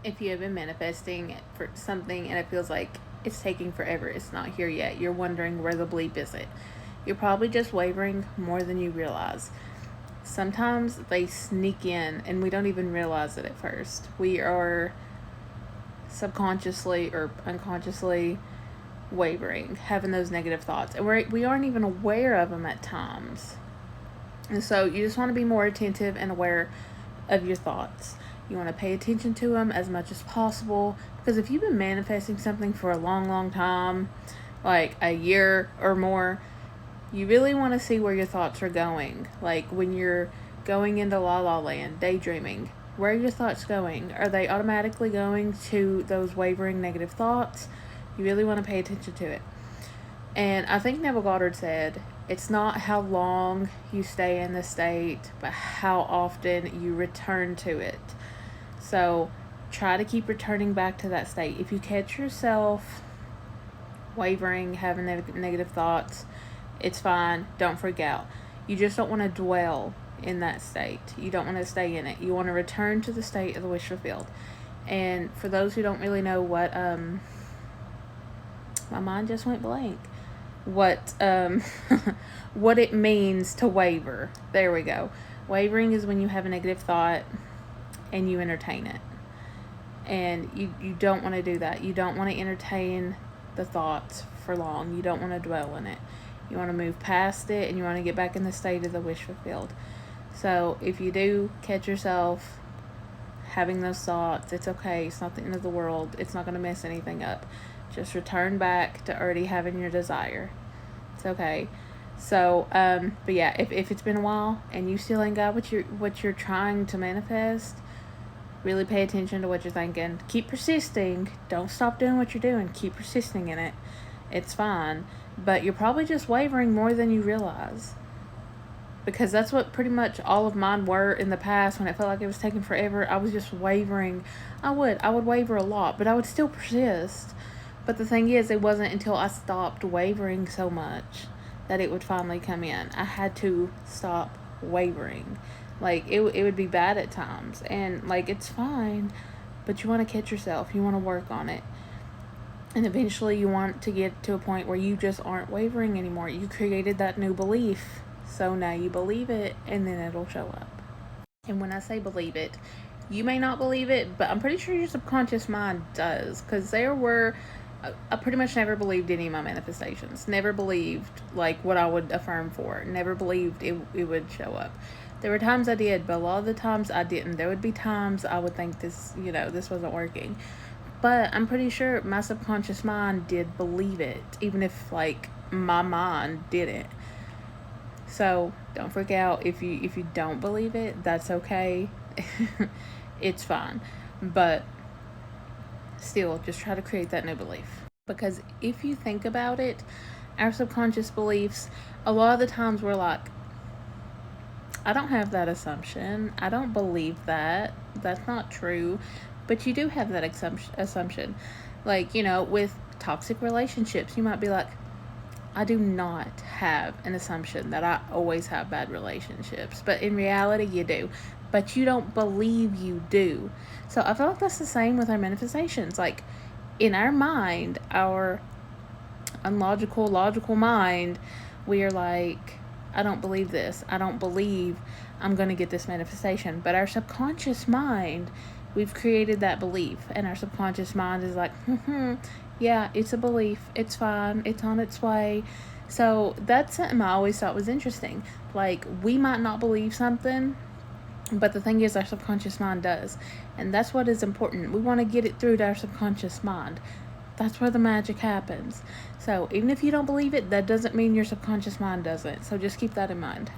If you have been manifesting for something and it feels like it's taking forever, it's not here yet, you're wondering where the bleep is it. You're probably just wavering more than you realize. Sometimes they sneak in and we don't even realize it at first. We are subconsciously or unconsciously wavering, having those negative thoughts, and we aren't even aware of them at times. And so you just want to be more attentive and aware of your thoughts. You want to pay attention to them as much as possible, because if you've been manifesting something for a long time, like a year or more, you really want to see where your thoughts are going. Like when you're going into la la land, daydreaming, where are your thoughts going? Are they automatically going to those wavering negative thoughts? You really want to pay attention to it. And I think Neville Goddard said, it's not how long you stay in the state, but how often you return to it. So try to keep returning back to that state. If you catch yourself wavering, having negative thoughts, it's fine. Don't freak out. You just don't want to dwell in that state. You don't want to stay in it. You want to return to the state of the wish fulfilled. And for those who don't really know what, my mind just went blank. What what it means to waver. There we go. Wavering is when you have a negative thought and you entertain it. And you don't want to do that. You don't want to entertain the thoughts for long. You don't want to dwell in it. You want to move past it and you want to get back in the state of the wish fulfilled. So if you do catch yourself having those thoughts, it's okay. It's not the end of the world. It's not going to mess anything up. Just return back to already having your desire. It's okay. So, but yeah, if it's been a while and you still ain't got what you're trying to manifest, really pay attention to what you're thinking. Keep persisting. Don't stop doing what you're doing. Keep persisting in it. It's fine. But you're probably just wavering more than you realize. Because that's what pretty much all of mine were in the past when it felt like it was taking forever. I was just wavering. I would waver a lot, but I would still persist. But the thing is, it wasn't until I stopped wavering so much that it would finally come in. I had to stop wavering. Like, it would be bad at times. And, like, it's fine. But you want to catch yourself. You want to work on it. And eventually you want to get to a point where you just aren't wavering anymore. You created that new belief. So now you believe it, and then it'll show up. And when I say believe it, you may not believe it, but I'm pretty sure your subconscious mind does. Because I pretty much never believed any of my manifestations. Never believed, like, what I would affirm for. Never believed it would show up. There were times I did, but a lot of the times I didn't. There would be times I would think this wasn't working. But I'm pretty sure my subconscious mind did believe it, even if, like, my mind didn't. So don't freak out if you don't believe it. That's okay. It's fine. But still, just try to create that new belief. Because if you think about it, our subconscious beliefs, a lot of the times we're like, I don't have that assumption. I don't believe that. That's not true. But you do have that assumption. Like, with toxic relationships, you might be like, I do not have an assumption that I always have bad relationships. But in reality, you do. But you don't believe you do. So I feel like that's the same with our manifestations. Like, in our mind, our unlogical, logical mind, we are like, I don't believe this. I don't believe I'm going to get this manifestation. But our subconscious mind, we've created that belief. And our subconscious mind is like, yeah, it's a belief. It's fine. It's on its way. So that's something I always thought was interesting. Like, we might not believe something, but the thing is, our subconscious mind does. And that's what is important. We want to get it through to our subconscious mind. That's where the magic happens. So even if you don't believe it, that doesn't mean your subconscious mind doesn't. So just keep that in mind.